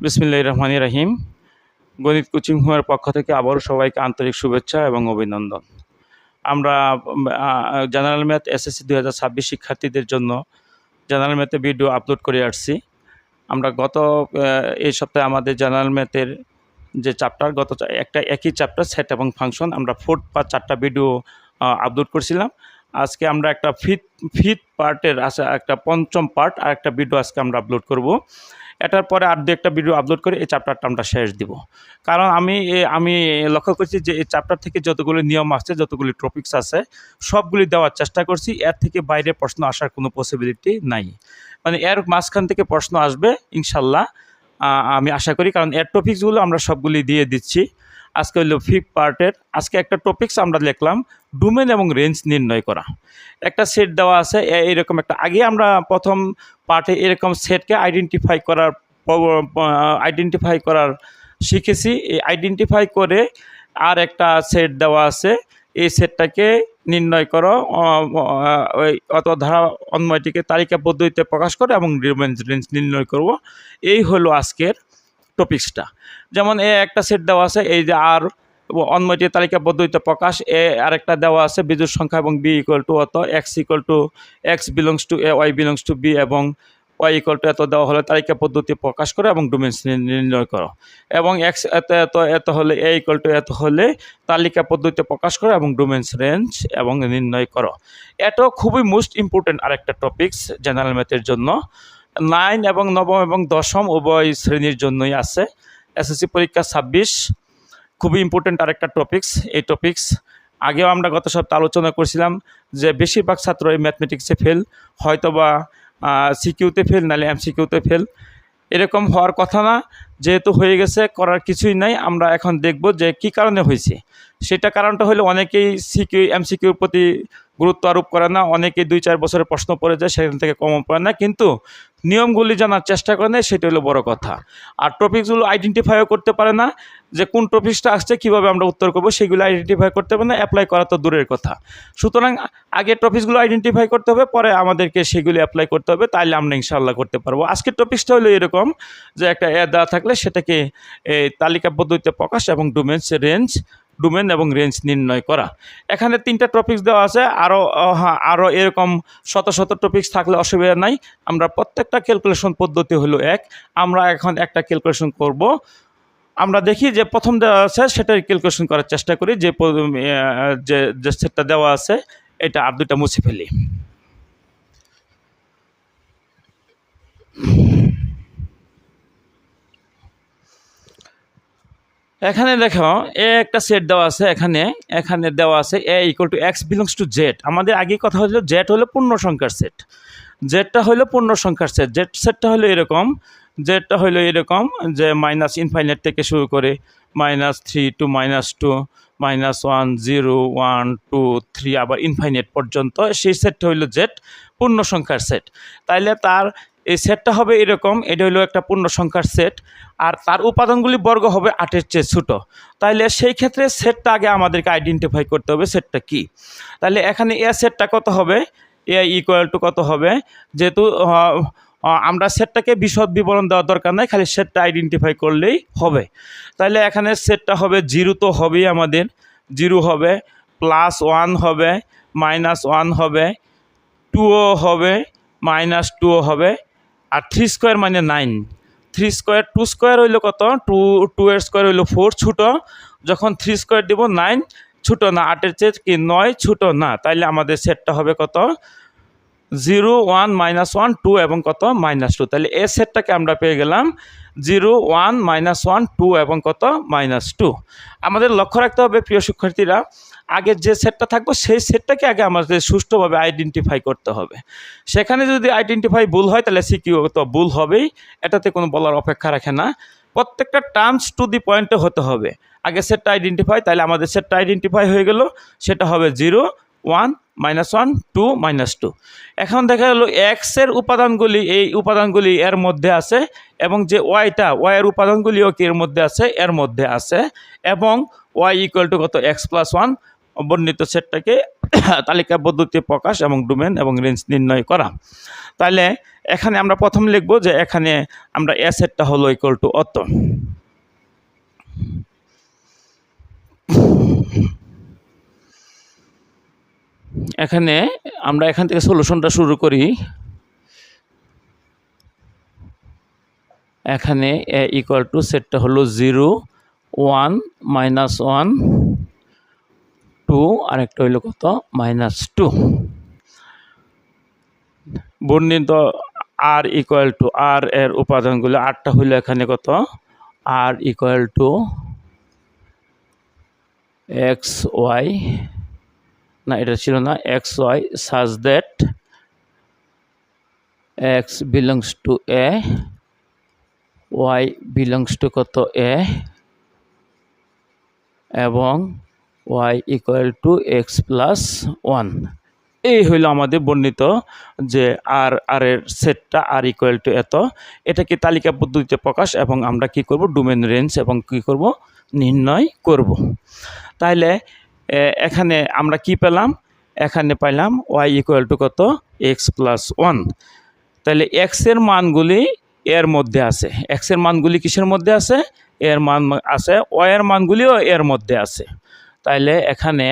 বিসমিল্লাহির রহমানির রহিম। গণিত কোচিং হোমের পক্ষ থেকে আবারও সবাইকে আন্তরিক শুভেচ্ছা এবং অভিনন্দন। আমরা জেনারেল ম্যাথ এসএসসি 2026 শিক্ষার্থীদের জন্য জেনারেল ম্যাথে ভিডিও আপলোড করে আসছি। আমরা গত এই সপ্তাহে আমাদের জেনারেল ম্যাথের যে চ্যাপ্টার একই চ্যাপ্টার সেট এবং ফাংশন আমরা 4টা ভিডিও আপলোড করছিলাম। আজকে আমরা একটা ফিফথ পার্টের একটা পঞ্চম পার্ট আর একটা ভিডিও আজকে আমরা আপলোড করব। এটার পরে আর দু একটা ভিডিও আপলোড করে এই চ্যাপ্টারটা আমরা শেষ দিব। কারণ আমি লক্ষ্য করছি যে এই চ্যাপ্টার থেকে যতগুলি নিয়ম আছে, যতগুলি টপিকস আছে, সবগুলি দেওয়ার চেষ্টা করছি। এর থেকে বাইরে প্রশ্ন আসার কোনো পসিবিলিটি নাই। মানে এর মাঝখান থেকে প্রশ্ন আসবে ইনশাল্লাহ, আমি আশা করি, কারণ এর টপিকসগুলো আমরা সবগুলি দিয়ে দিচ্ছি। আজকে হলো ফিফথ পার্টের আজকে একটা টপিকস আমরা লিখলাম ডোমেন এবং রেঞ্জ নির্ণয় করা। একটা সেট দেওয়া আছে, এরকম একটা আগে আমরা প্রথম পার্টে এরকম সেটকে আইডেন্টিফাই করার শিখেছি। এই আইডেন্টিফাই করে আর একটা সেট দেওয়া আছে, এই সেটটাকে নির্ণয় করো, অত ধারা অন্বয়টিকে তালিকা পদ্ধতিতে প্রকাশ করে এবং রেঞ্জ নির্ণয় করব। এই হলো আজকের টপিক্সটা। যেমন একটা সেট দেওয়া আছে, এই যে আর অন্বয়টি তালিকা পদ্ধতিতে প্রকাশ, আরেকটা দেওয়া আছে বিজোড় সংখ্যা এবং বি ইকুয়াল টু অত, x belongs to A, y belongs to B এবং ওয়াই ইকুয়াল টু এত দেওয়া হলে তালিকা পদ্ধতি প্রকাশ করো এবং ডোমেন নির্ণয় করো, এবং এক্স এত হলে এ ইকুয়াল টু এত হলে তালিকা পদ্ধতিতে প্রকাশ করো এবং ডোমেন রেঞ্জ এবং নির্ণয় করো। এটাও খুবই মোস্ট ইম্পর্টেন্ট আরেকটা টপিক্স জেনারেল ম্যাথের জন্য। 9 এবং নবম এবং দশম উভয় শ্রেণীর জন্যই আছে। এসএসসি পরীক্ষা 26 খুবই ইম্পর্টেন্ট আরেকটা টপিক্স। এই টপিক্স আগেও আমরা গত সপ্তাহে আলোচনা করছিলাম যে বেশিরভাগ ছাত্র এই ম্যাথমেটিক্সে ফেল, হয়তোবা সিকিউতে ফেল, নাহলে এমসিকিউতে ফেল। এরকম হওয়ার কথা না, যেহেতু হয়ে গেছে করার কিছুই নাই। আমরা এখন দেখব যে কি কারণে হয়েছে। সেটা কারণটা হলো অনেকেই এমসিকিউর প্রতি গুরুত্ব আরোপ করে না, অনেকেই 2-4 বছরের প্রশ্ন পড়ে যায়, সেখান থেকে কমন পড়ে না, কিন্তু নিয়মগুলি জানার চেষ্টা করে না, সেটা হলো বড় কথা। আর টপিকসগুলো আইডেন্টিফাইও করতে পারে না, যে কোন টপিকসটা আসছে কীভাবে আমরা উত্তর করবো, সেগুলো আইডেন্টিফাই করতে পারে না, অ্যাপ্লাই করা তো দূরের কথা। সুতরাং আগে টপিকসগুলো আইডেন্টিফাই করতে হবে, পরে আমাদেরকে সেগুলি অ্যাপ্লাই করতে হবে, তাইলে আমরা ইনশাআল্লাহ করতে পারবো। আজকের টপিকসটা হলো এরকম যে একটা দেওয়া থাকলে সেটাকে তালিকা পদ্ধতিতে প্রকাশ এবং ডোমেন এবং রেঞ্জ নির্ণয় করা। এখানে 3টা টপিকস দেওয়া আছে, আরও এরকম শত শত টপিকস থাকলে অসুবিধা নাই। আমরা প্রত্যেকটা ক্যালকুলেশন পদ্ধতি হলো এক। আমরা এখন একটা ক্যালকুলেশন করব। আমরা দেখি যে প্রথম দেওয়া আছে সেটাই ক্যালকুলেশন করার চেষ্টা করি, যে সেটটা দেওয়া আছে এটা আর দুটা মুছে ফেলি। এখানে দেখো একটা সেট দেওয়া আছে, এখানে দেওয়া আছে A equal to X belongs to Z. আমাদের আগে কথা হলো জেড হলো পূর্ণ সংখ্যার সেট, জেডটা হলো পূর্ণ সংখ্যার সেট। জেড সেটটা হলো এরকম, জেডটা হলো এরকম যে মাইনাস ইনফাইনাইট থেকে শুরু করে -3 টু -2 -1 0 1 2 3 আবার ইনফাইনাইট পর্যন্ত, সেই সেটটা হলো জেড পূর্ণ সংখ্যার সেট। তাইলে তার এই সেটটা হবে এরকম, এটা হলো একটা পূর্ণ সংখ্যার সেট, আর তার উপাদানগুলি বর্গ হবে 8-এর চেয়ে ছোটো। তাইলে সেই ক্ষেত্রে সেটটা আগে আমাদেরকে আইডেন্টিফাই করতে হবে সেটটা কি। তাহলে এখানে এ সেটটা কত হবে, এ ইকুয়াল টু কত হবে, যেহেতু আমরা সেটটাকে বিশদ বিবরণ দেওয়ার দরকার নাই, খালি সেটটা আইডেন্টিফাই করলেই হবে। তাহলে এখানে সেটটা হবে 0 তো হবেই, আমাদের 0 হবে, +1 হবে, -1 হবে, 2ও হবে, -2ও হবে, আর 3 স্কোয়ার মানে 9। 2 স্কোয়ার হইলো কত, 2 এর স্কোয়ার হইলো 4 ছোটো, যখন 3 স্কোয়ার দিব 9 ছোটো না, 8-এর চেয়ে কি 9 ছোটো না। তাইলে আমাদের সেটটা হবে কত, 0 1 -1 2 এবং কত -2। তাহলে এ সেটটাকে আমরা পেয়ে গেলাম 0 1 -1 2 এবং কত -2। আমাদের লক্ষ্য রাখতে হবে প্রিয় শিক্ষার্থীরা, আগে যে সেটটা থাকবে সেই সেটটাকে আগে আমাদের সুষ্ঠুভাবে আইডেন্টিফাই করতে হবে। সেখানে যদি আইডেন্টিফাই ভুল হয় তাহলে সিকিউ তো ভুল হবেই, এটাতে কোনো বলার অপেক্ষা রাখে না। প্রত্যেকটা টার্মস টু দি পয়েন্টে হতে হবে। আগে সেটটা আইডেন্টিফাই, তাহলে আমাদের সেটটা আইডেন্টিফাই হয়ে গেল, সেটা হবে 0 1 -1 2 -2। এখন দেখা গেল এক্সের উপাদানগুলি, এই উপাদানগুলি এর মধ্যে আছে, এবং যে ওয়াইয়ের উপাদানগুলিও কি এর মধ্যে আছে, এবং ওয়াই ইকুয়াল টু কত x+1 বর্ণিত সেটটাকে তালিকা পদ্ধতি প্রকাশ এবং ডোমেন এবং রেঞ্জ নির্ণয় করা। তাহলে এখানে আমরা প্রথম লিখব যে এখানে আমরা এ সেটটা হলো ইকুয়াল টু অত। এখানে আমরা এখান থেকে সলিউশনটা শুরু করি। এখানে এ ইকুয়াল টু সেটটা হলো 0 1 -1 2 আর একটা হইল কত -2। বর্ণিত আর ইকুয়াল টু আর এর উপাদানগুলো আরটা হইল এখানে কত R equal to x y, না এটা ছিল না, x y such that x belongs to A, y belongs to কত এ, এবং y equal to x plus 1। এই হইল আমাদের বর্ণিত যে আর এর সেটটা আর ইকুয়াল টু এত। এটাকে তালিকা পদ্ধতিতে প্রকাশ এবং আমরা কি করব ডোমেন রেঞ্জ এবং কি করব নির্ণয় করব। তাহলে এখানে আমরা কি পেলাম, এখানে পাইলাম ওয়াই ইকুয়াল টু কত এক্স প্লাস 1। তাহলে এক্স এর মানগুলি এর মধ্যে আছে, এক্স এর মানগুলি কিসের মধ্যে আছে, এর মান আছে, ওয়াই এর মানগুলিও এর মধ্যে আছে। তাহলে এখানে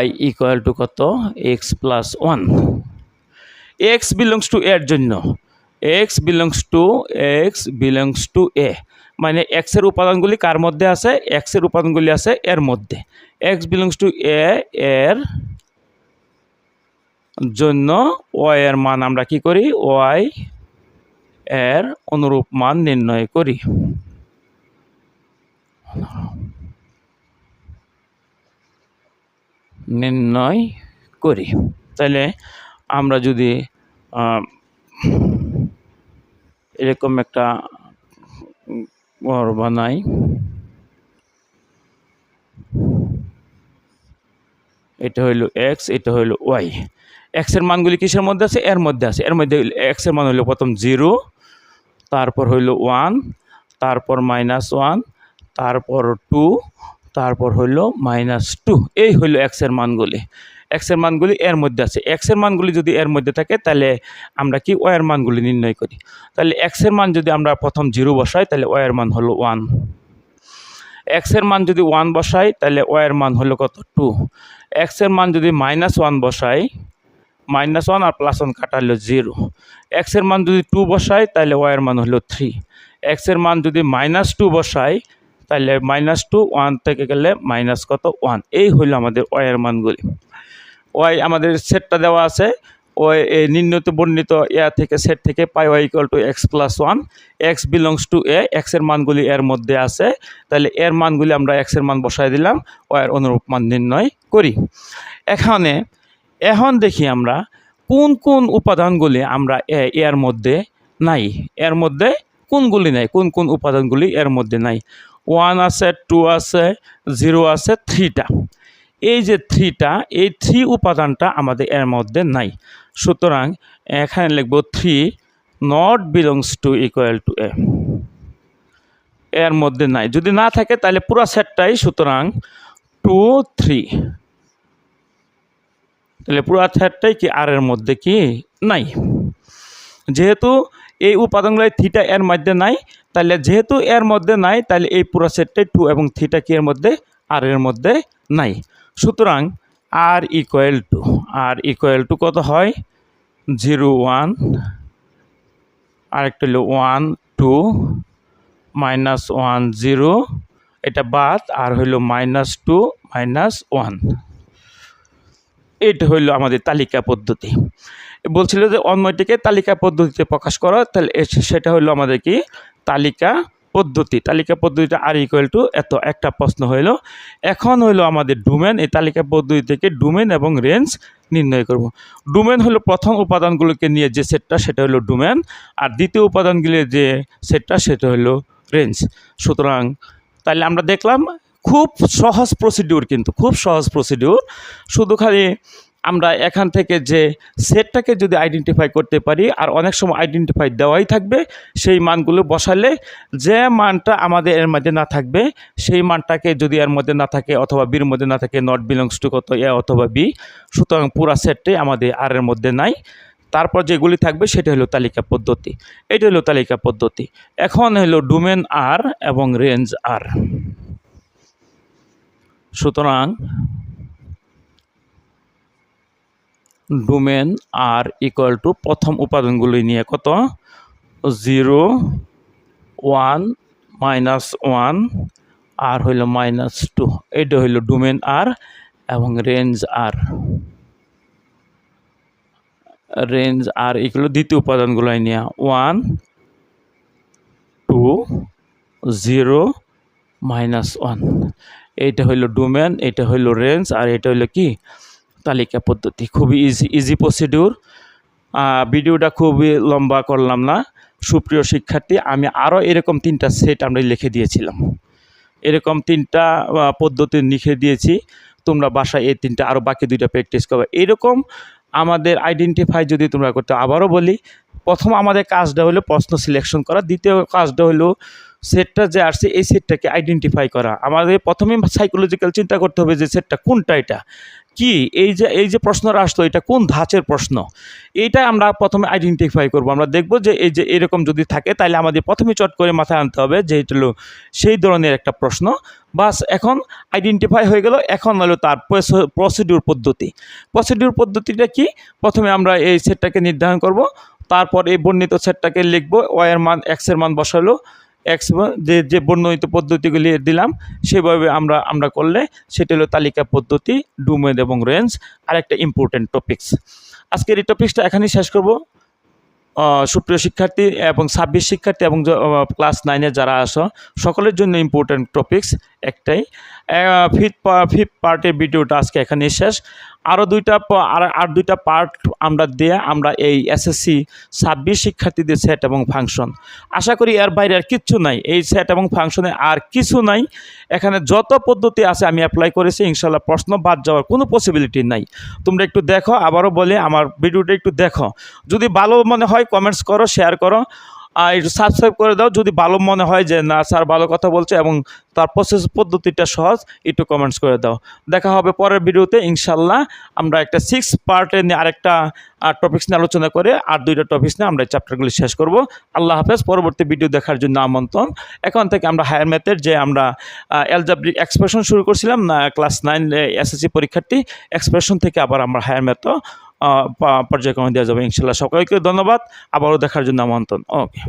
y ইকুয়াল টু কত x plus 1। X belongs two এর জন্য এক্স বিলংস টু এ, মানে এক্স এর উপাদানগুলি কার মধ্যে আছে, এক্স এর উপাদানগুলি আছে এর মধ্যে। এক্স বিলংস টু এ এর জন্য ওয়াই এর মান আমরা কি করি, ওয়াই এর অনুরূপ মান নির্ণয় করি। তাহলে আমরা যদি এরকম একটা ঘর বানাই, এটা হইল এক্স, এটা হইল ওয়াই। এক্স এর মানগুলি কিসের মধ্যে আছে, এর মধ্যে আছে। এর মধ্যে এক্স এর মান হইল প্রথম 0, তারপর হইল 1, তারপর -1, তারপর 2, তারপর হইল -2। এই হইল এক্স এর মানগুলি। এক্স এর মানগুলি এর মধ্যে আছে। এক্স এর মানগুলি যদি এর মধ্যে থাকে তাহলে আমরা কি ওয়াই এর মানগুলি নির্ণয় করি। তাহলে এক্স এর মান যদি আমরা প্রথম 0 বসাই তাহলে ওয়াই এর মান হলো 1। এক্স এর মান যদি 1 বসাই তাহলে ওয়াই এর মান হলো কত 2। এক্স এর মান যদি -1 বসাই, -1 আর +1 কাটা হলো 0। এক্স এর মান যদি 2 বসাই তাহলে ওয়াই এর মান হলো 3। এক্স এর মান যদি -2 বসাই তাহলে -2 1 থেকে গেলে মাইনাস কত 1। এই হইল আমাদের ওয়াই এর মানগুলি। ওয়াই আমাদের সেটটা দেওয়া আছে, ওই নির্ণিত বর্ণিত এ থেকে সেট থেকে পাই Y equal to x plus 1, X belongs to A, X এর মানগুলি এর মধ্যে আছে। তাহলে এর মানগুলি আমরা এক্স এর মান বসাই দিলাম, ওয়াইয়ের অনুরূপ মান নির্ণয় করি। এখন দেখি আমরা কোন কোন উপাদানগুলি আমরা এর মধ্যে নাই, এর মধ্যে কোনগুলি নাই, কোন কোন উপাদানগুলি এর মধ্যে নাই। 1 আছে, 2 আছে, 0 আছে, 3টা। এই যে 3টা, এই 3 উপাদানটা আমাদের এর মধ্যে নাই। সুতরাং এখানে লিখব 3 not belongs to equal to A, এর মধ্যে নাই। যদি না থাকে তাহলে পুরো সেটটাই, সুতরাং 2 3, তাহলে পুরো সেটটাই কি আর এর মধ্যে কি নাই। যেহেতু এই উপাদানগুলো থিটা এর মধ্যে নাই, তাহলে যেহেতু এর মধ্যে নাই তাহলে এই পুরো সেটটাই 2 এবং থিটা কি এর মধ্যে আর এর মধ্যে নাই। সুতরাং আর ইকুয়াল টু কত হয় 0 1, আরেকটা হলো 1 2, -1 0, এটা বাদ, আর হইলো -2 -1। এটা হইল আমাদের তালিকা পদ্ধতি। বলছিল যে অন্যটিকে তালিকা পদ্ধতিতে প্রকাশ করা, তাহলে সেটা হলো আমাদের কি তালিকা পদ্ধতি। তালিকা পদ্ধতিটা আর ইকুয়াল টু এত একটা প্রশ্ন হইল। এখন হইলো আমাদের ডোমেন। এই তালিকা পদ্ধতি থেকে ডোমেন এবং রেঞ্জ নির্ণয় করব। ডোমেন হলো প্রথম উপাদানগুলোকে নিয়ে যে সেটটা, সেটা হলো ডোমেন, আর দ্বিতীয় উপাদানগুলির যে সেটটা সেটা হলো রেঞ্জ। সুতরাং তাহলে আমরা দেখলাম খুব সহজ প্রসিডিউর, কিন্তু খুব সহজ প্রসিডিউর। শুধু খালি আমরা এখান থেকে যে সেটটাকে যদি আইডেন্টিফাই করতে পারি, আর অনেক সময় আইডেন্টিফাই দেওয়াই থাকবে, সেই মানগুলো বসালে যে মানটা আমাদের এর মধ্যে না থাকবে সেই মানটাকে যদি এর মধ্যে না থাকে অথবা বির মধ্যে না থাকে, নট বিলংস টু কত এ অথবা বি, সুতরাং পুরা সেটটাই আমাদের আর এর মধ্যে নাই। তারপর যেগুলি থাকবে সেটা হলো তালিকা পদ্ধতি। এটা হলো তালিকা পদ্ধতি। এখন হলো ডোমেন আর এবং রেঞ্জ আর। সুতরাং ডোমেন আর ইকুয়াল টু প্রথম উপাদানগুলি নিয়ে কত 0 1 -1 আর হইল -2। এটা হইল ডোমেন আর এবং রেঞ্জ আর। রেঞ্জ আর এগুলো দ্বিতীয় উপাদানগুলো নিয়ে 1 2 0 -1। এইটা হইল ডোমেন, এটা হইল রেঞ্জ, আর এটা হইল কি তালিকা পদ্ধতি। খুবই ইজি প্রসিডিউর। ভিডিওটা খুবই লম্বা করলাম না। সুপ্রিয় শিক্ষার্থী, আমি আরও এরকম 3টা সেট আমরা লিখে দিয়েছিলাম, এরকম 3টা পদ্ধতি লিখে দিয়েছি। তোমরা বাসায় এই 3টা আরও বাকি 2টা প্র্যাকটিস করবে। এরকম আমাদের আইডেন্টিফাই যদি তোমরা করতে, আবারও বলি, প্রথম আমাদের কাজটা হলো প্রশ্ন সিলেকশন করা, দ্বিতীয় কাজটা হলো সেটটা যে আসছে এই সেটটাকে আইডেন্টিফাই করা। আমাদের প্রথমেই সাইকোলজিক্যাল চিন্তা করতে হবে যে সেটটা কোনটা, এটা কি, এই যে প্রশ্নটা আসতো এটা কোন ধাঁচের প্রশ্ন, এইটা আমরা প্রথমে আইডেন্টিফাই করব। আমরা দেখব যে এই যে এরকম যদি থাকে তাহলে আমাদের প্রথমে চট করে মাথায় আনতে হবে যে এটা হলো সেই ধরনের একটা প্রশ্ন। বাস, এখন আইডেন্টিফাই হয়ে গেল। এখন হলো তার প্রসিডিউর পদ্ধতি। প্রসিডিউর পদ্ধতিটা কি? প্রথমে আমরা এই সেটটাকে নির্ধারণ করব, তারপর এই বর্ণিত সেটটাকে লিখব, ওয়াই এর মান এক্স এর মান বসালো, এক্স যে বর্ণিত পদ্ধতিগুলি দিলাম সেভাবে আমরা করলে সেটা হলো তালিকা পদ্ধতি, ডোমেন এবং রেঞ্জ। আর একটা ইম্পর্টেন্ট টপিকস, আজকের এই টপিকসটা এখানেই শেষ করব। সুপ্রিয় শিক্ষার্থী এবং 26 শিক্ষার্থী এবং ক্লাস 9-এ যারা আসো সকলের জন্য ইম্পর্টেন্ট টপিকস একটাই। ফিফথ পার্টের ভিডিওটা আজকে এখানেই শেষ। আরও দুইটা পার্ট আমরা এই এসএসসি 26 শিক্ষার্থীদের সেট এবং ফাংশন, আশা করি এর বাইরে আর কিচ্ছু নাই। এই সেট এবং ফাংশনে আর কিছু নাই। এখানে যত পদ্ধতি আছে আমি অ্যাপ্লাই করেছি, ইনশাল্লাহ প্রশ্ন বাদ যাওয়ার কোনো পসিবিলিটি নাই। তোমরা একটু দেখো, আবারও বলে আমার ভিডিওটা একটু দেখো। যদি ভালো মনে হয় কমেন্টস করো, শেয়ার করো, আর একটু সাবস্ক্রাইব করে দাও। যদি ভালো মনে হয় যে না স্যার ভালো কথা বলছে এবং তার প্রসেস পদ্ধতিটা সহজ, একটু কমেন্টস করে দাও। দেখা হবে পরের ভিডিওতে ইনশাল্লাহ। আমরা একটা 6 পার্টে নিয়ে আরেকটা টপিক্স নিয়ে আলোচনা করে আর 2টা টপিক্স নিয়ে আমরা এই চ্যাপ্টারগুলি শেষ করব। আল্লাহ হাফেজ। পরবর্তী ভিডিও দেখার জন্য আমন্ত্রণ। এখন থেকে আমরা হায়ার ম্যাথের যে আমরা অ্যালজেব্রিক এক্সপ্রেশন শুরু করছিলাম না, ক্লাস 9 এসএসসি পরীক্ষার্থী, এক্সপ্রেশন থেকে আবার আমরা হায়ার ম্যাথও পর্যায়ক্রমে দেওয়া যাবে ইনশাল্লাহ। সকলকে ধন্যবাদ, আবারও দেখার জন্য আমন্ত্রণ। ওকে।